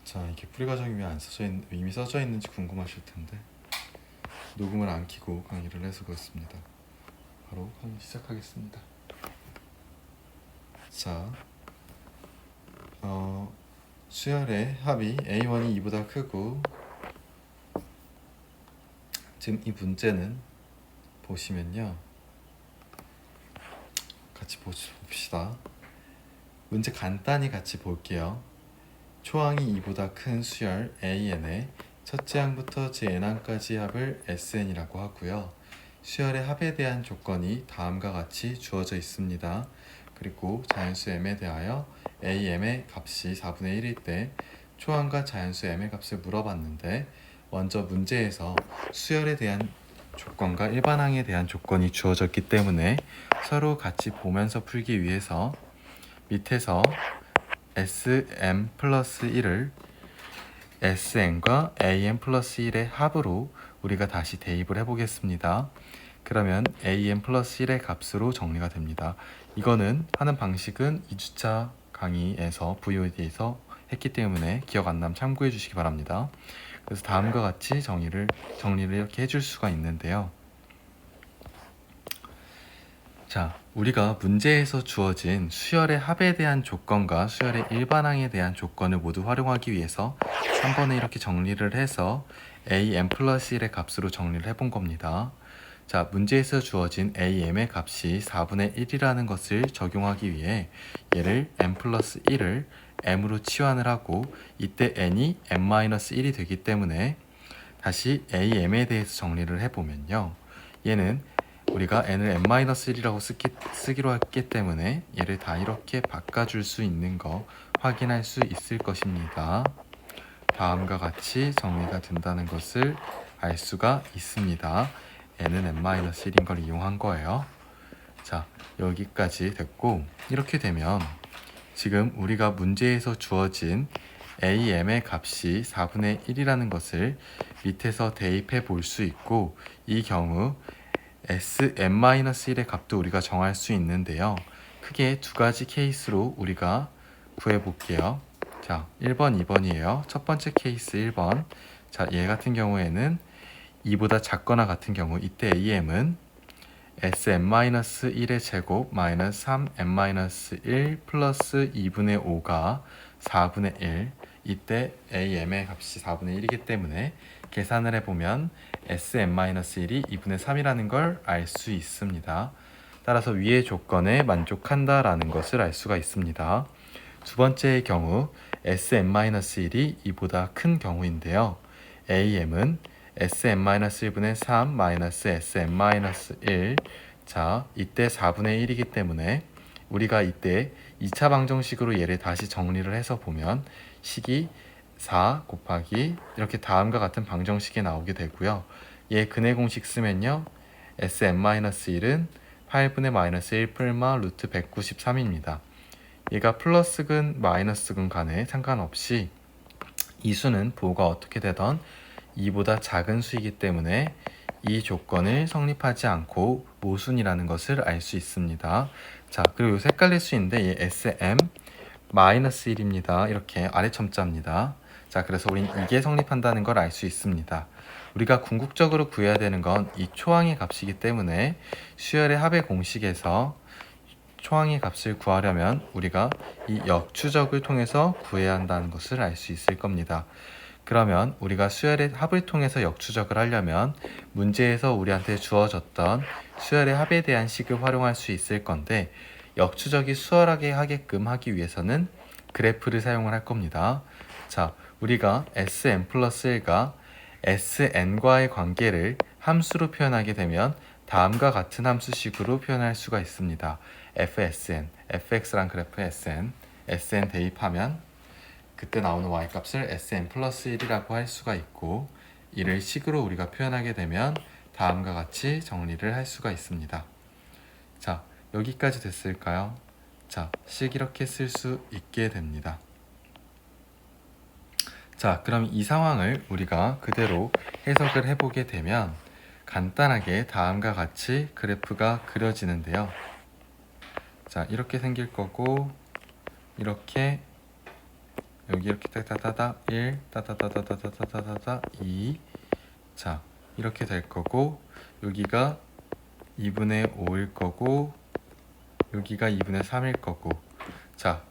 자, 이게 풀이 과정이 왜 안 써져 이미 써져 있는지 궁금하실 텐데 녹음을 안 켜고 강의를 해서 그렇습니다. 바로 강의 시작하겠습니다. 자, 수열의 합이 A1이 2보다 크고, 지금 이 문제는 보시면요, 같이 봅시다. 문제 간단히 같이 볼게요. 초항이 2보다 큰 수열 AN의 첫째 항부터 JN항까지 합을 SN이라고 하고요. 수열의 합에 대한 조건이 다음과 같이 주어져 있습니다. 그리고 자연수 m에 대하여 AM의 값이 4분의 1일 때 초항과 자연수 m의 값을 물어봤는데, 먼저 문제에서 수열에 대한 조건과 일반항에 대한 조건이 주어졌기 때문에 서로 같이 보면서 풀기 위해서 밑에서 SM 플러스 1을 SN과 AM 플러스 1의 합으로 우리가 다시 대입을 해보겠습니다. 그러면 AM 플러스 1의 값으로 정리가 됩니다. 이거는 하는 방식은 2주차 강의에서 VOD에서 했기 때문에 기억 안 나면 참고해 주시기 바랍니다. 그래서 다음과 같이 정리를 이렇게 해줄 수가 있는데요. 자, 우리가 문제에서 주어진 수열의 합에 대한 조건과 수열의 일반항에 대한 조건을 모두 활용하기 위해서 3번에 이렇게 정리를 해서 AM 플러스 1의 값으로 정리를 해본 겁니다. 자, 문제에서 주어진 AM의 값이 4분의 1이라는 것을 적용하기 위해 얘를 M 플러스 1을 M으로 치환을 하고, 이때 N이 M-1이 되기 때문에 다시 AM에 대해서 정리를 해보면요, 얘는 우리가 n을 n-1이라고 쓰기로 했기 때문에 얘를 다 이렇게 바꿔줄 수 있는 거 확인할 수 있을 것입니다. 다음과 같이 정리가 된다는 것을 알 수가 있습니다. n은 n-1인 걸 이용한 거예요. 자, 여기까지 됐고, 이렇게 되면 지금 우리가 문제에서 주어진 AM의 값이 4분의 1이라는 것을 밑에서 대입해 볼 수 있고, 이 경우 SM-1의 값도 우리가 정할 수 있는데요. 크게 두 가지 케이스로 우리가 구해 볼게요. 자, 1번, 2번이에요. 첫 번째 케이스 1번. 자, 얘 같은 경우에는 2보다 작거나 같은 경우, 이때 AM은 SM-1의 제곱 마이너스 3M-1 플러스 2분의 5가 4분의 1. 이때 AM의 값이 4분의 1이기 때문에 계산을 해보면 SM-1이 2분의 3이라는 걸 알 수 있습니다. 따라서 위의 조건에 만족한다라는 것을 알 수가 있습니다. 두 번째의 경우 SM-1이 2보다 큰 경우인데요. AM은 SM-1분의 3 마이너스 SM-1. 자, 이때 4분의 1이기 때문에 우리가 이때 2차 방정식으로 얘를 다시 정리를 해서 보면 식이 4 곱하기 이렇게 다음과 같은 방정식이 나오게 되고요. 얘 근해 공식 쓰면요, SM-1은 8분의 마이너스 1 풀마 루트 193입니다. 얘가 플러스근 마이너스근 간에 상관없이 이 수는 부호가 어떻게 되던 2보다 작은 수이기 때문에 이 조건을 성립하지 않고 모순이라는 것을 알 수 있습니다. 자, 그리고 헷갈릴 수 있는데 얘 SM-1입니다. 이렇게 아래 첨자입니다. 자, 그래서 우린 이게 성립한다는 걸 알 수 있습니다. 우리가 궁극적으로 구해야 되는 건 이 초항의 값이기 때문에 수열의 합의 공식에서 초항의 값을 구하려면 우리가 이 역추적을 통해서 구해야 한다는 것을 알 수 있을 겁니다. 그러면 우리가 수열의 합을 통해서 역추적을 하려면 문제에서 우리한테 주어졌던 수열의 합에 대한 식을 활용할 수 있을 건데, 역추적이 수월하게 하게끔 하기 위해서는 그래프를 사용을 할 겁니다. 자, 우리가 Sn 플러스 1과 Sn과의 관계를 함수로 표현하게 되면 다음과 같은 함수식으로 표현할 수가 있습니다. fSn, fx란 그래프 sn 대입하면 그때 나오는 y값을 sn 플러스 1이라고 할 수가 있고, 이를 식으로 우리가 표현하게 되면 다음과 같이 정리를 할 수가 있습니다. 자, 여기까지 됐을까요? 자, 식 이렇게 쓸 수 있게 됩니다. 자, 그럼 이 상황을 우리가 그대로 해석을 해보게 되면 간단하게 다음과 같이 그래프가 그려지는데요. 자, 이렇게 생길 거고, 이렇게 여기 이렇게 따다다다 1 따다다다다다다다다 2. 자, 이렇게 될 거고 여기가 2분의 5일 거고 여기가 2분의 3일 거고. 자,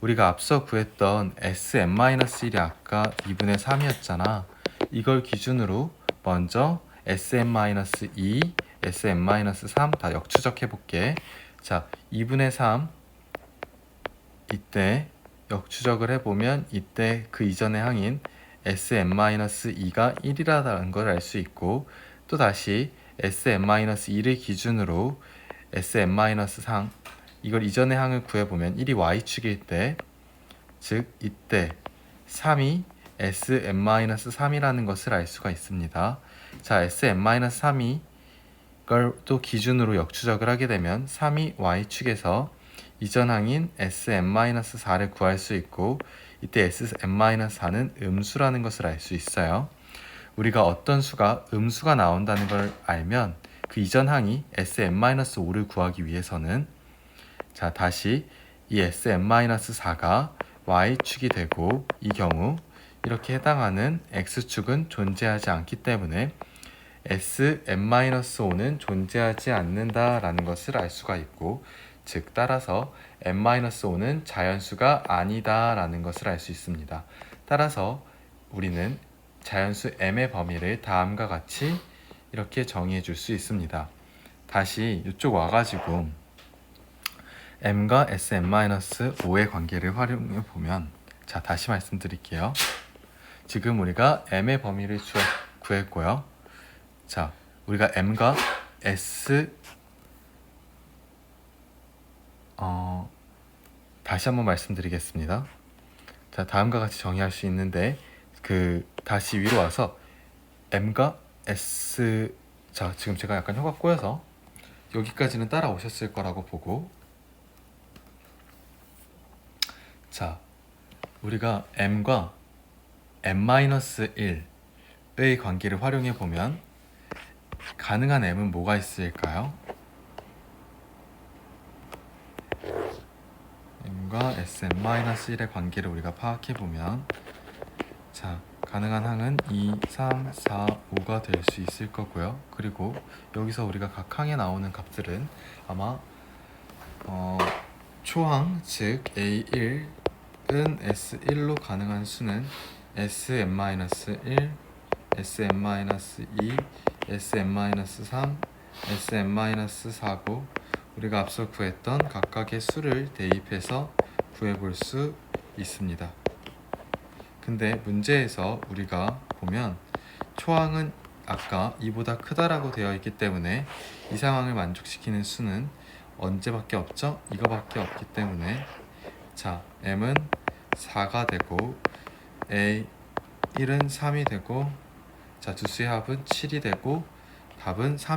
우리가 앞서 구했던 Sn-1이 아까 2분의 3이었잖아. 이걸 기준으로 먼저 Sn-2, Sn-3 다 역추적해 볼게. 자, 2분의 3 이때 역추적을 해보면 이때 그 이전의 항인 Sn-2가 1이라는 걸 알 수 있고, 또 다시 Sn-2를 기준으로 Sn-3 이걸 이전의 항을 구해보면 1이 y축일 때, 즉 이때 3이 Sn-3이라는 것을 알 수가 있습니다. 자, Sn-3이 걸 또 기준으로 역추적을 하게 되면 3이 y축에서 이전 항인 Sn-4를 구할 수 있고, 이때 Sn-4는 음수라는 것을 알 수 있어요. 우리가 어떤 수가 음수가 나온다는 걸 알면 그 이전 항이 Sn-5를 구하기 위해서는, 자, 다시 이 Sn-4가 y축이 되고 이 경우 이렇게 해당하는 x축은 존재하지 않기 때문에 Sn-5는 존재하지 않는다라는 것을 알 수가 있고, 즉 따라서 n-5는 자연수가 아니다라는 것을 알 수 있습니다. 따라서 우리는 자연수 m의 범위를 다음과 같이 이렇게 정의해 줄 수 있습니다. 다시 이쪽 와가지고 m과 Sn-5의 관계를 활용해 보면, 자, 다시 말씀드릴게요. 지금 우리가 m의 범위를 구했고요. 자, 우리가 m과 s 다시 한번 말씀드리겠습니다. 자, 다음과 같이 정의할 수 있는데, 다시 위로 와서 m과 s, 자, 지금 제가 약간 혀가 꼬여서 여기까지는 따라오셨을 거라고 보고, 자, 우리가 m과 n-1의 관계를 활용해 보면 가능한 m은 뭐가 있을까요? m과 Sn-1의 관계를 우리가 파악해 보면, 자, 가능한 항은 2, 3, 4, 5가 될 수 있을 거고요. 그리고 여기서 우리가 각 항에 나오는 값들은 아마 초항, 즉 A1은 S1로 가능한 수는 Sn-1, Sn-2, Sn-3, Sn-4고, 우리가 앞서 구했던 각각의 수를 대입해서 구해볼 수 있습니다. 근데 문제에서 우리가 보면 초항은 아까 2보다 크다라고 되어 있기 때문에 이 상황을 만족시키는 수는 언제밖에 없죠? 이거밖에 없기 때문에, 자, m은 4가 되고 A1은 3이 되고, 자, 두 수의 합은 7이 되고 답은 3